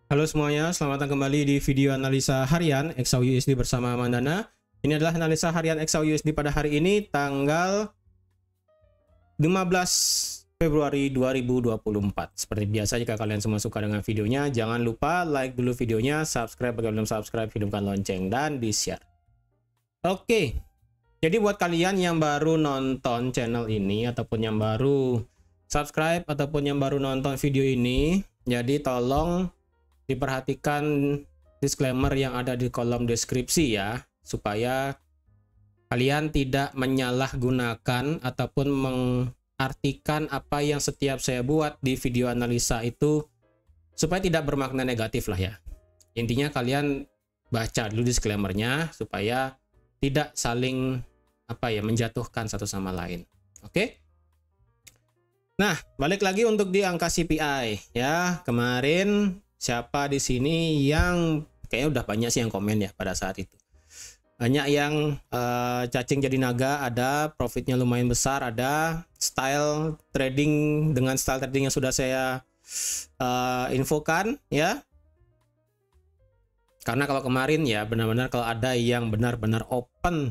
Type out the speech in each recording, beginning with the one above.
Halo semuanya, selamat datang kembali di video analisa harian XAU USD bersama Mandana. Ini adalah analisa harian XAU USD pada hari ini tanggal 15 Februari 2024. Seperti biasa, jika kalian semua suka dengan videonya, jangan lupa like dulu videonya, subscribe bagi belum subscribe, hidupkan lonceng, dan di-share. Oke, jadi buat kalian yang baru nonton channel ini, ataupun yang baru subscribe, ataupun yang baru nonton video ini, jadi tolong diperhatikan disclaimer yang ada di kolom deskripsi ya, supaya kalian tidak menyalahgunakan ataupun mengartikan apa yang setiap saya buat di video analisa itu supaya tidak bermakna negatif lah ya. Intinya kalian baca dulu disclaimernya supaya tidak saling menjatuhkan satu sama lain. Oke? Nah, balik lagi untuk di angka CPI ya. Kemarin siapa di sini yang kayaknya udah banyak sih yang komen ya pada saat itu. Banyak yang cacing jadi naga, ada profitnya lumayan besar, ada style trading dengan style trading yang sudah saya infokan ya. Karena kalau kemarin ya benar-benar kalau ada yang benar-benar open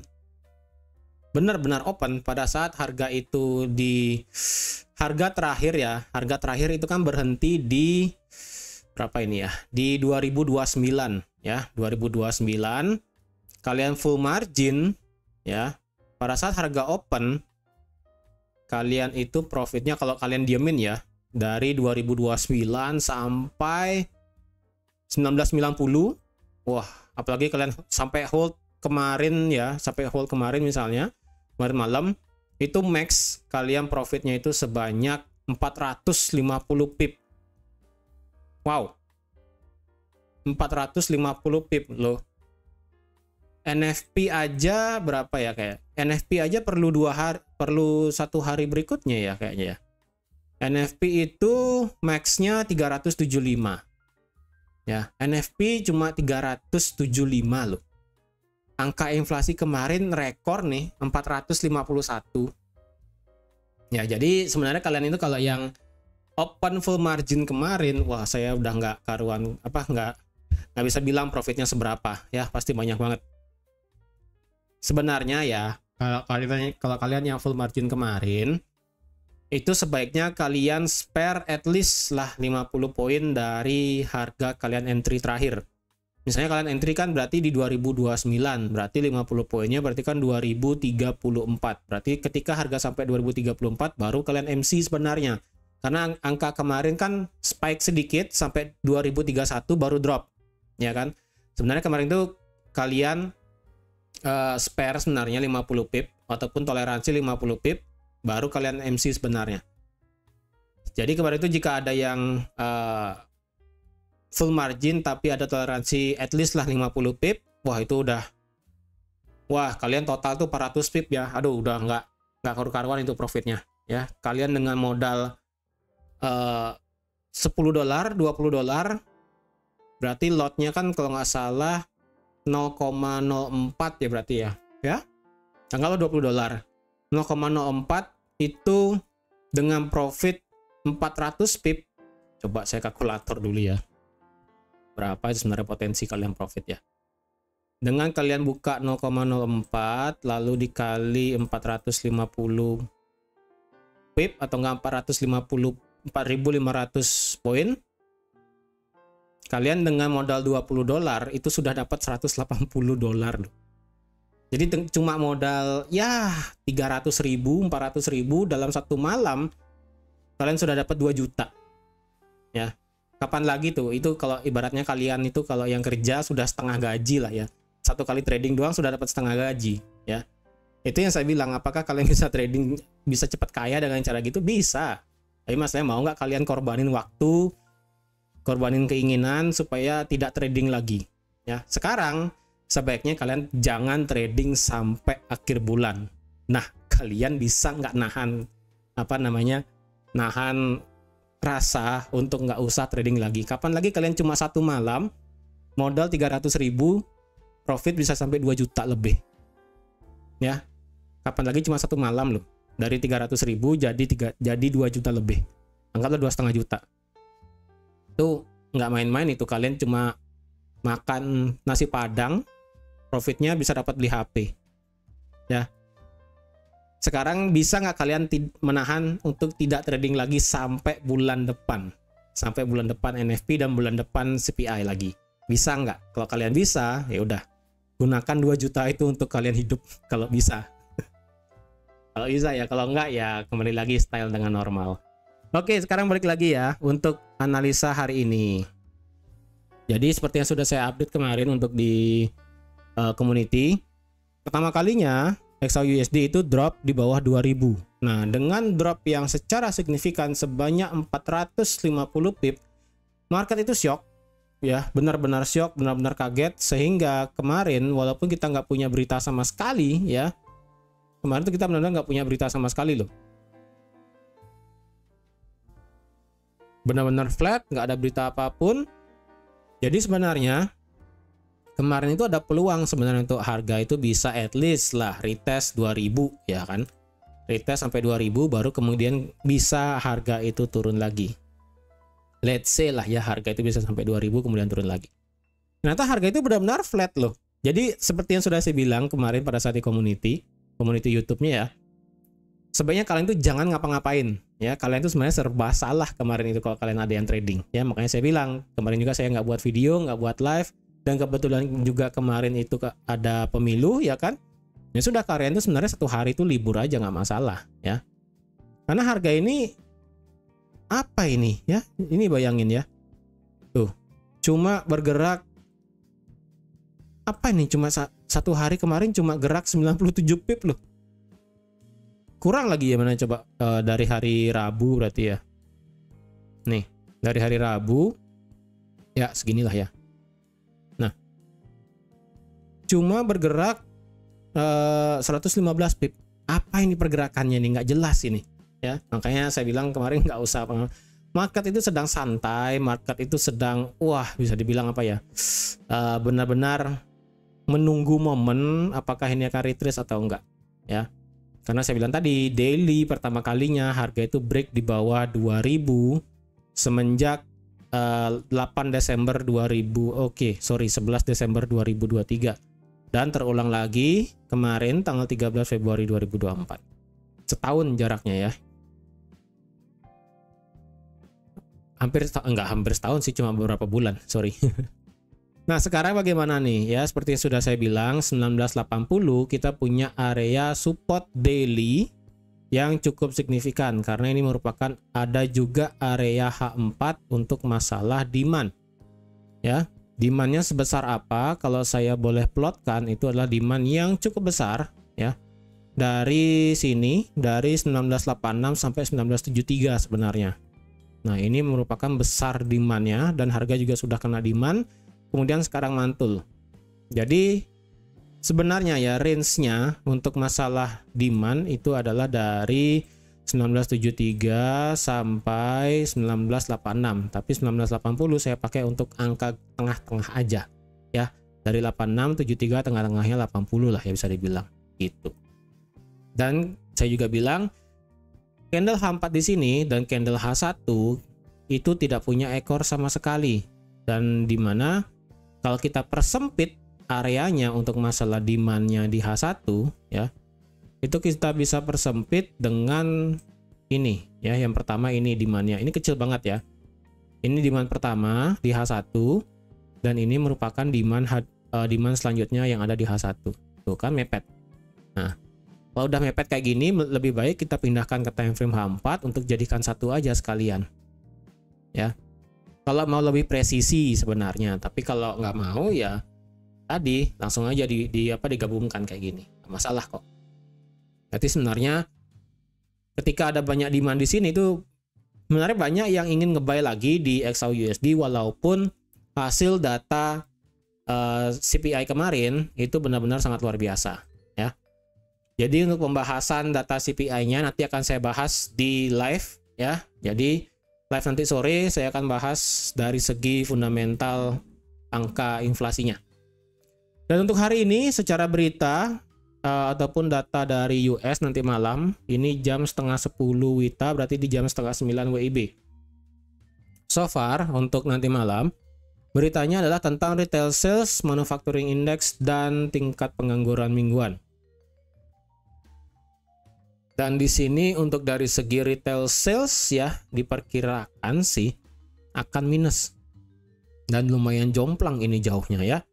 pada saat harga itu di harga terakhir ya, harga terakhir itu kan berhenti di berapa ini ya, di 2029 ya, 2029 kalian full margin ya, pada saat harga open kalian itu profitnya kalau kalian diemin ya dari 2029 sampai 1990. Wah, apalagi kalian sampai hold kemarin ya, sampai hold kemarin misalnya kemarin malam itu max kalian profitnya itu sebanyak 450 pip. Wow, 450 pip loh. NFP aja berapa ya, kayak NFP aja perlu 2 hari, perlu 1 hari berikutnya ya kayaknya ya. NFP itu maxnya 375 ya, NFP cuma 375 loh. Angka inflasi kemarin rekor nih 451 ya. Jadi sebenarnya kalian itu kalau yang open full margin kemarin, wah saya udah nggak karuan, nggak bisa bilang profitnya seberapa ya, pasti banyak banget. Sebenarnya ya kalau kalian yang full margin kemarin itu sebaiknya kalian spare at least lah 50 poin dari harga kalian entry terakhir. Misalnya kalian entry kan berarti di 2029, berarti 50 poinnya berarti kan 2034. Berarti ketika harga sampai 2034 baru kalian MC sebenarnya. Karena angka kemarin kan spike sedikit sampai 2031 baru drop, ya kan? Sebenarnya kemarin itu kalian spare sebenarnya 50 pip ataupun toleransi 50 pip baru kalian MC sebenarnya. Jadi kemarin itu jika ada yang full margin tapi ada toleransi at least lah 50 pip, wah itu udah, wah kalian total tuh 400 pip ya. Aduh, udah nggak karu-karuan itu profitnya ya. Kalian dengan modal $10, $20, berarti lotnya kan kalau nggak salah 0,04 ya berarti ya tanggal $20, 0,04 itu dengan profit 400 pip. Coba saya kalkulator dulu ya, berapa itu sebenarnya potensi kalian profit ya. Dengan kalian buka 0,04 lalu dikali 450 pip atau enggak 4.500 poin, kalian dengan modal $20 itu sudah dapat $180 loh. Jadi cuma modal ya 300.000 400.000 dalam satu malam kalian sudah dapat 2 juta ya. Kapan lagi tuh itu, kalau ibaratnya kalian itu kalau yang kerja sudah setengah gaji lah ya, satu kali trading doang sudah dapat setengah gaji ya. Itu yang saya bilang, apakah kalian bisa trading, bisa cepat kaya dengan cara gitu? Bisa. Tapi masalahnya mau nggak kalian korbanin waktu, korbanin keinginan supaya tidak trading lagi ya. Sekarang sebaiknya kalian jangan trading sampai akhir bulan. Nah, kalian bisa nggak nahan nahan rasa untuk nggak usah trading lagi? Kapan lagi kalian cuma satu malam modal 300.000 profit bisa sampai 2 juta lebih ya. Kapan lagi cuma satu malam loh, dari 300.000 jadi 2 juta lebih, anggaplah 2,5 juta. Tuh nggak main-main itu, kalian cuma makan nasi padang, profitnya bisa dapat beli HP ya. Sekarang bisa nggak kalian menahan untuk tidak trading lagi sampai bulan depan? Sampai bulan depan NFP dan bulan depan CPI lagi. Bisa nggak? Kalau kalian bisa, ya udah. Gunakan 2 juta itu untuk kalian hidup kalau bisa. Kalau bisa ya, kalau nggak ya kembali lagi style dengan normal. Oke, sekarang balik lagi ya untuk analisa hari ini. Jadi seperti yang sudah saya update kemarin untuk di community, pertama kalinya XAUUSD itu drop di bawah 2000. Nah, dengan drop yang secara signifikan sebanyak 450 pip, market itu shock ya, benar-benar shock, benar-benar kaget, sehingga kemarin walaupun kita nggak punya berita sama sekali ya, kemarin tuh kita benar-benar nggak punya berita sama sekali loh, benar-benar flat, nggak ada berita apapun. Jadi sebenarnya kemarin itu ada peluang sebenarnya untuk harga itu bisa at least lah retest 2000 ya kan. Retest sampai 2000 baru kemudian bisa harga itu turun lagi. Let's say lah ya harga itu bisa sampai 2000 kemudian turun lagi. Ternyata harga itu benar-benar flat loh. Jadi seperti yang sudah saya bilang kemarin pada saat di community YouTube-nya ya. Sebaiknya kalian itu jangan ngapa-ngapain ya. Kalian itu sebenarnya serba salah kemarin itu kalau kalian ada yang trading ya. Makanya saya bilang kemarin juga saya nggak buat video, nggak buat live. Dan kebetulan juga kemarin itu ada pemilu ya kan. Ya sudah, kalian itu sebenarnya 1 hari itu libur aja nggak masalah ya. Karena harga ini apa ini ya? Ini bayangin ya. Tuh, cuma bergerak apa ini? Cuma 1 hari kemarin cuma gerak 97 pip loh. Kurang lagi ya mana coba dari hari Rabu berarti ya. Nih, dari hari Rabu ya seginilah ya. Cuma bergerak 115 pip. Apa ini pergerakannya nih? Nggak jelas ini ya. Makanya saya bilang kemarin nggak usah. Market itu sedang santai, market itu sedang bisa dibilang apa ya, benar-benar menunggu momen apakah ini akan retrace atau enggak ya. Karena saya bilang tadi daily pertama kalinya harga itu break di bawah 2000 semenjak 8 Desember 11 Desember 2023. Dan terulang lagi kemarin tanggal 13 Februari 2024. Setahun jaraknya ya. Hampir setahun sih, cuma beberapa bulan, sorry. Nah, sekarang bagaimana nih? Ya, seperti yang sudah saya bilang, 1980 kita punya area support daily yang cukup signifikan karena ini merupakan ada juga area H4 untuk masalah demand. Ya. Demandnya sebesar apa? Kalau saya boleh plotkan, itu adalah demand yang cukup besar ya. Dari sini, dari 1986 sampai 1973 sebenarnya. Nah, ini merupakan besar demandnya dan harga juga sudah kena demand, kemudian sekarang mantul. Jadi sebenarnya ya range-nya untuk masalah demand itu adalah dari 1973 sampai 1986, tapi 1980 saya pakai untuk angka tengah-tengah aja ya. Dari 86, 73 tengah-tengahnya 80 lah ya bisa dibilang gitu. Dan saya juga bilang candle H4 di sini dan candle H1 itu tidak punya ekor sama sekali. Dan dimana kalau kita persempit areanya untuk masalah demand-nya di H1 ya, itu kita bisa persempit dengan ini ya. Yang pertama ini demand-nya, ini kecil banget ya. Ini demand pertama di H1 dan ini merupakan demand selanjutnya yang ada di H1. Tuh kan mepet. Nah, kalau udah mepet kayak gini lebih baik kita pindahkan ke time frame H4 untuk jadikan satu aja sekalian. Ya. Kalau mau lebih presisi sebenarnya, tapi kalau nggak mau ya tadi langsung aja digabungkan kayak gini. Nggak masalah kok. Berarti sebenarnya ketika ada banyak demand di sini itu sebenarnya banyak yang ingin nge-buy lagi di XAUUSD walaupun hasil data CPI kemarin itu benar-benar sangat luar biasa ya. Jadi untuk pembahasan data CPI-nya nanti akan saya bahas di live ya. Jadi live nanti sore saya akan bahas dari segi fundamental angka inflasinya. Dan untuk hari ini secara berita ataupun data dari US nanti malam, ini jam setengah 10 WITA, berarti di jam setengah 9 WIB. so far untuk nanti malam beritanya adalah tentang retail sales, manufacturing index, dan tingkat pengangguran mingguan. Dan di sini untuk dari segi retail sales ya diperkirakan sih akan minus. Dan lumayan jomplang ini jauhnya ya.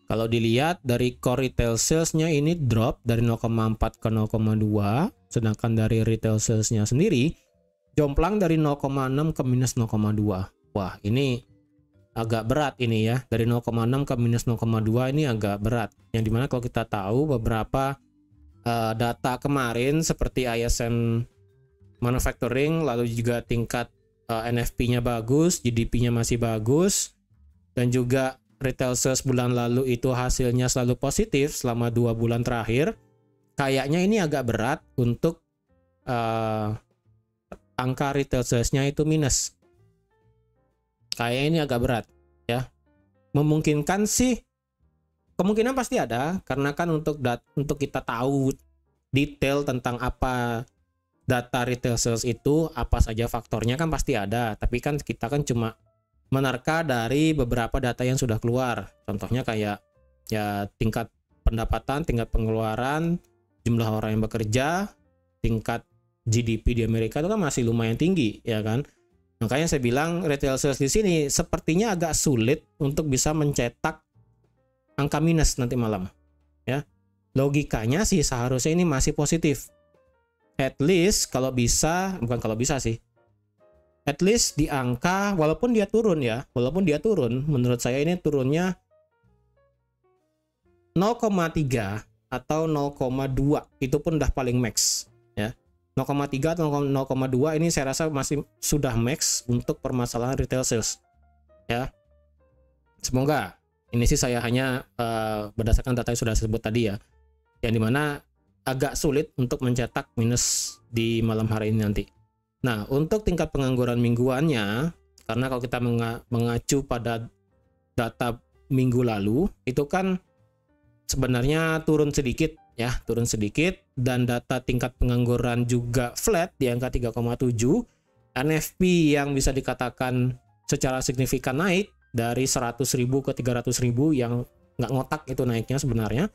Kalau dilihat dari core retail salesnya ini drop dari 0,4 ke 0,2, sedangkan dari retail salesnya sendiri jomplang dari 0,6 ke minus 0,2. Wah, ini agak berat ini ya. Dari 0,6 ke minus 0,2 ini agak berat. Yang dimana kalau kita tahu beberapa data kemarin seperti ISM manufacturing, lalu juga tingkat NFP-nya bagus, GDP-nya masih bagus, dan juga retail sales bulan lalu itu hasilnya selalu positif selama 2 bulan terakhir. Kayaknya ini agak berat untuk angka retail sales-nya itu minus. Kayaknya ini agak berat ya. Memungkinkan sih, kemungkinan pasti ada, karena kan untuk kita tahu detail tentang apa data retail sales itu, apa saja faktornya kan pasti ada. Tapi kan kita kan cuma menerka dari beberapa data yang sudah keluar. Contohnya kayak ya tingkat pendapatan, tingkat pengeluaran, jumlah orang yang bekerja, tingkat GDP di Amerika itu kan masih lumayan tinggi ya kan. Makanya saya bilang retail sales di sini sepertinya agak sulit untuk bisa mencetak angka minus nanti malam ya. Logikanya sih seharusnya ini masih positif. At least kalau bisa, bukan kalau bisa sih, at least di angka, walaupun dia turun ya, walaupun dia turun, menurut saya ini turunnya 0,3 atau 0,2 itu pun udah paling max ya. 0,3 atau 0,2 ini saya rasa masih sudah max untuk permasalahan retail sales ya. Semoga ini sih saya hanya berdasarkan data yang sudah disebut tadi ya, yang dimana agak sulit untuk mencetak minus di malam hari ini nanti. Nah, untuk tingkat pengangguran mingguannya, karena kalau kita mengacu pada data minggu lalu, itu kan sebenarnya turun sedikit ya, turun sedikit, dan data tingkat pengangguran juga flat di angka 3,7. NFP yang bisa dikatakan secara signifikan naik dari 100.000 ke 300.000 yang nggak ngotak itu naiknya sebenarnya.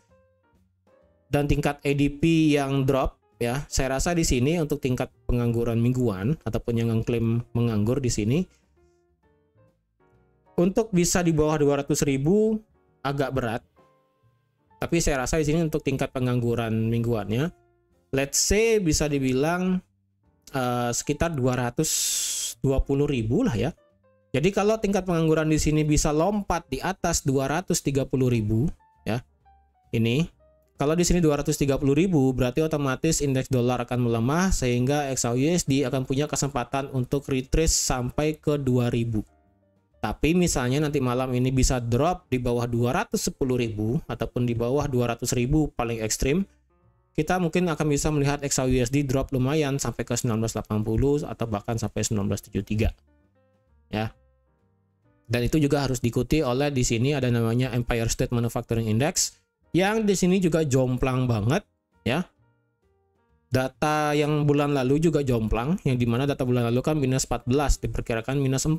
Dan tingkat ADP yang drop ya, saya rasa di sini untuk tingkat pengangguran mingguan ataupun yang mengklaim menganggur di sini untuk bisa di bawah 200.000 agak berat. Tapi saya rasa di sini untuk tingkat pengangguran mingguannya, let's say bisa dibilang sekitar 220.000 lah ya. Jadi kalau tingkat pengangguran di sini bisa lompat di atas 230.000 ya. Ini kalau di sini 230.000 berarti otomatis indeks dolar akan melemah sehingga XAUUSD akan punya kesempatan untuk retrace sampai ke 2000. Tapi misalnya nanti malam ini bisa drop di bawah 210.000 ataupun di bawah 200.000 paling ekstrim, kita mungkin akan bisa melihat XAUUSD drop lumayan sampai ke 1980 atau bahkan sampai 1973. Ya. Dan itu juga harus diikuti oleh di sini ada namanya Empire State Manufacturing Index yang di sini juga jomplang banget ya. Data yang bulan lalu juga jomplang, yang dimana data bulan lalu kan minus 14, diperkirakan minus 4.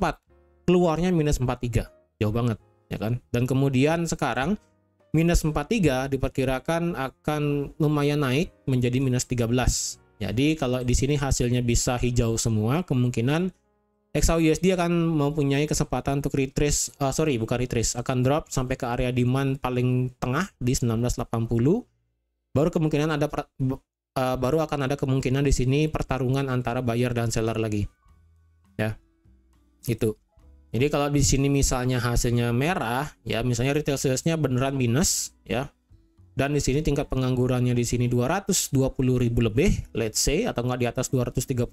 Keluarnya minus 43, jauh banget ya kan. Dan kemudian sekarang minus 43 diperkirakan akan lumayan naik menjadi minus 13. Jadi kalau di sini hasilnya bisa hijau semua, kemungkinan XAUUSD akan mempunyai kesempatan untuk retrace, akan drop sampai ke area demand paling tengah di 1980. Baru kemungkinan baru akan ada kemungkinan di sini pertarungan antara buyer dan seller lagi. Ya. Itu. Jadi kalau di sini misalnya hasilnya merah, ya misalnya retail sales-nya beneran minus, ya. Dan di sini tingkat penganggurannya di sini 220.000 lebih, let's say, atau nggak di atas 230.000.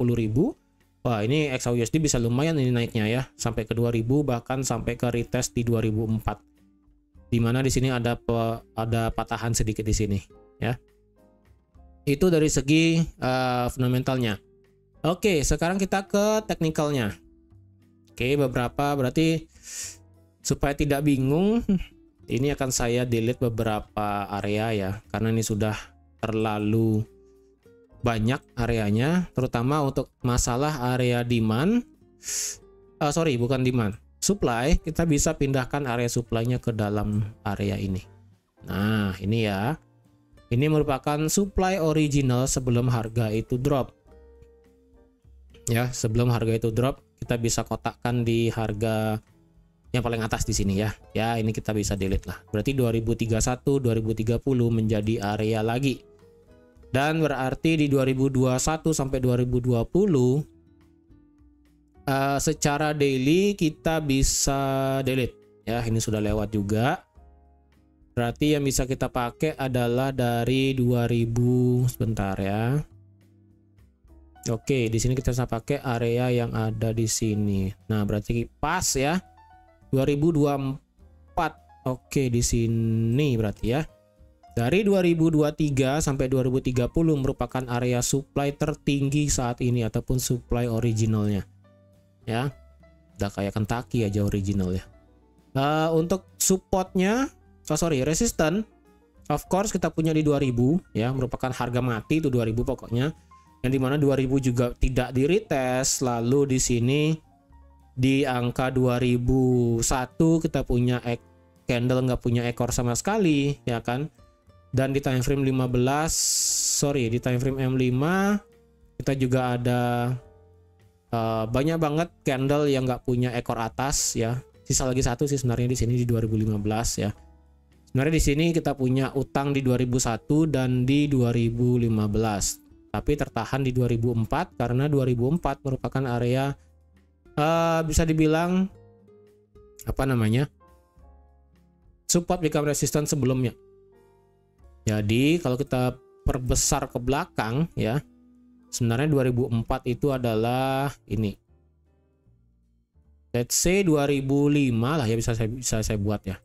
Wah, ini XAUUSD bisa lumayan ini naiknya ya, sampai ke 2000 bahkan sampai ke retest di 2004. Dimana di sini ada patahan sedikit di sini, ya. Itu dari segi fundamentalnya. Oke, sekarang kita ke teknikalnya. Oke, beberapa berarti supaya tidak bingung, ini akan saya delete beberapa area ya, karena ini sudah terlalu banyak areanya, terutama untuk masalah area demand. sorry, bukan demand, supply, kita bisa pindahkan area supply-nya ke dalam area ini. Nah, ini ya. Ini merupakan supply original sebelum harga itu drop. Ya, sebelum harga itu drop, kita bisa kotakkan di harga yang paling atas di sini ya. Ya, ini kita bisa delete lah. Berarti 2031, 2030 menjadi area lagi. Dan berarti di 2021 sampai 2020 secara daily kita bisa delete. Ya, ini sudah lewat juga. Berarti yang bisa kita pakai adalah dari 2000 sebentar ya. Oke, di sini kita bisa pakai area yang ada di sini. Nah, berarti pas ya. 2024. Oke, di sini berarti ya. Dari 2023 sampai 2030 merupakan area supply tertinggi saat ini ataupun supply originalnya. Ya. Udah kayak Kentucky aja original ya. Untuk supportnya, resistance, of course kita punya di 2000 ya, merupakan harga mati itu 2000 pokoknya. Yang dimana 2000 juga tidak di retest. Lalu di sini di angka 2001 kita punya candle nggak punya ekor sama sekali ya kan. Dan di time frame 15, di time frame M5 kita juga ada banyak banget candle yang nggak punya ekor atas ya. Sisa lagi satu sih sebenarnya di sini di 2015 ya. Sebenarnya di sini kita punya utang di 2001 dan di 2015. Tapi tertahan di 2004 karena 2004 merupakan area bisa dibilang support become resistance sebelumnya. Jadi kalau kita perbesar ke belakang ya, sebenarnya 2004 itu adalah ini. Let's say 2005 lah ya, bisa saya buat ya.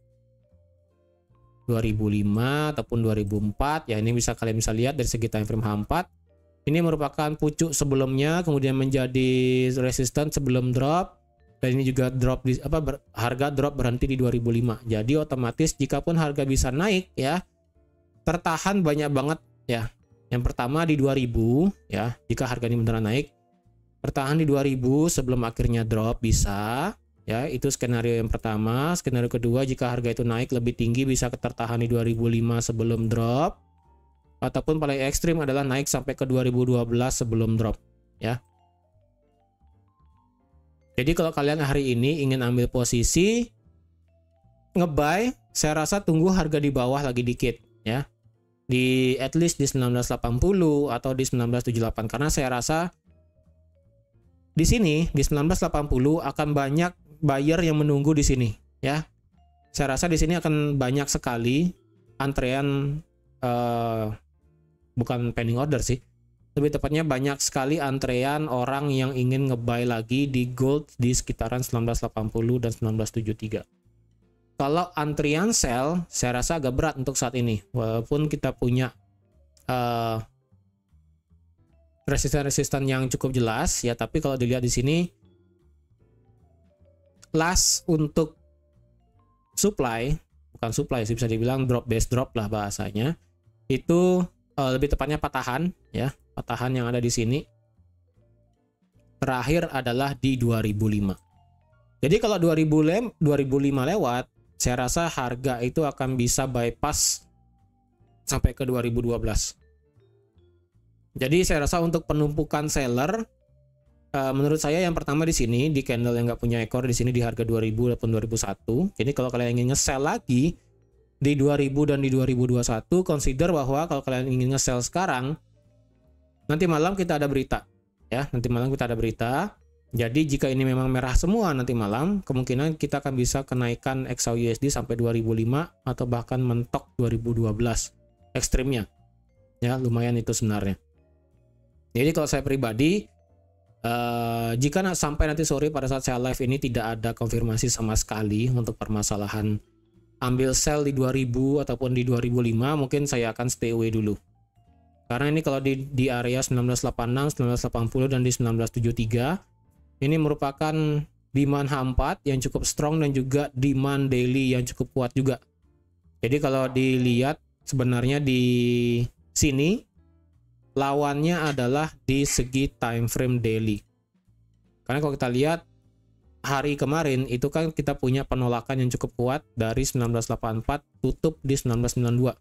2005 ataupun 2004 ya, ini bisa kalian bisa lihat dari segi time frame H4. Ini merupakan pucuk sebelumnya, kemudian menjadi resistance sebelum drop, dan ini juga drop di harga drop berhenti di 2005. Jadi otomatis jikapun harga bisa naik ya, tertahan banyak banget ya. Yang pertama di 2000 ya, jika harga ini beneran naik, tertahan di 2000 sebelum akhirnya drop bisa ya, itu skenario yang pertama. Skenario kedua, jika harga itu naik lebih tinggi bisa tertahan di 2005 sebelum drop. Ataupun paling ekstrim adalah naik sampai ke 2012 sebelum drop ya. Jadi kalau kalian hari ini ingin ambil posisi ngebuy, saya rasa tunggu harga di bawah lagi dikit ya. Di at least di 1980 atau di 1978, karena saya rasa di sini di 1980 akan banyak buyer yang menunggu di sini ya. Saya rasa di sini akan banyak sekali antrean bukan pending order sih, lebih tepatnya banyak sekali antrean orang yang ingin ngebuy lagi di gold di sekitaran 1980 dan 1973. Kalau antrian sell, saya rasa agak berat untuk saat ini, walaupun kita punya resisten-resisten yang cukup jelas ya, tapi kalau dilihat di sini last untuk supply, bukan supply sih, bisa dibilang drop base drop lah bahasanya, itu lebih tepatnya patahan ya, patahan yang ada di sini terakhir adalah di 2005. Jadi kalau 2005 lewat, saya rasa harga itu akan bisa bypass sampai ke 2012. Jadi saya rasa untuk penumpukan seller, menurut saya yang pertama di sini di candle yang nggak punya ekor di sini di harga 2000 ataupun 2001. Jadi kalau kalian ingin nge-sell lagi di 2000 dan di 2021, consider bahwa kalau kalian ingin nge-sell sekarang, nanti malam kita ada berita ya, nanti malam kita ada berita. Jadi jika ini memang merah semua nanti malam, kemungkinan kita akan bisa kenaikan XAUUSD sampai 2005 atau bahkan mentok 2012 ekstrimnya ya, lumayan itu sebenarnya. Jadi kalau saya pribadi, jika sampai nanti sore pada saat saya live ini tidak ada konfirmasi sama sekali untuk permasalahan ambil sell di 2000 ataupun di 2005, mungkin saya akan stay away dulu. Karena ini kalau di area 1986, 1980 dan di 1973, ini merupakan demand H4 yang cukup strong dan juga demand daily yang cukup kuat juga. Jadi kalau dilihat sebenarnya di sini lawannya adalah di segi time frame daily. Karena kalau kita lihat hari kemarin itu kan kita punya penolakan yang cukup kuat dari 1984 tutup di 1992.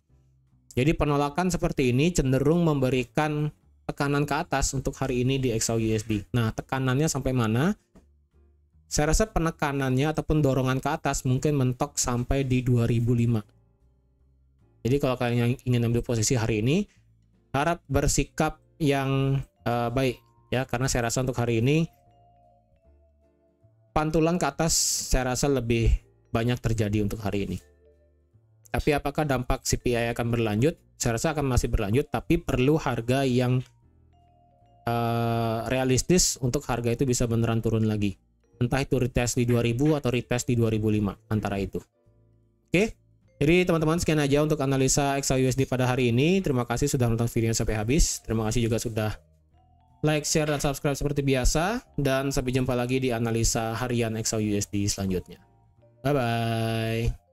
Jadi penolakan seperti ini cenderung memberikan tekanan ke atas untuk hari ini di XAUUSD. Nah, tekanannya sampai mana? Saya rasa penekanannya ataupun dorongan ke atas mungkin mentok sampai di 2005. Jadi kalau kalian ingin ambil posisi hari ini, harap bersikap yang baik ya, karena saya rasa untuk hari ini pantulan ke atas saya rasa lebih banyak terjadi untuk hari ini. Tapi apakah dampak CPI akan berlanjut? Saya rasa akan masih berlanjut, tapi perlu harga yang realistis untuk harga itu bisa beneran turun lagi. Entah itu retest di 2000 atau retest di 2005, antara itu. Oke, jadi teman-teman sekian aja untuk analisa XAUUSD pada hari ini. Terima kasih sudah menonton videonya sampai habis. Terima kasih juga sudah like, share, dan subscribe seperti biasa. Dan sampai jumpa lagi di analisa harian XAUUSD selanjutnya. Bye-bye.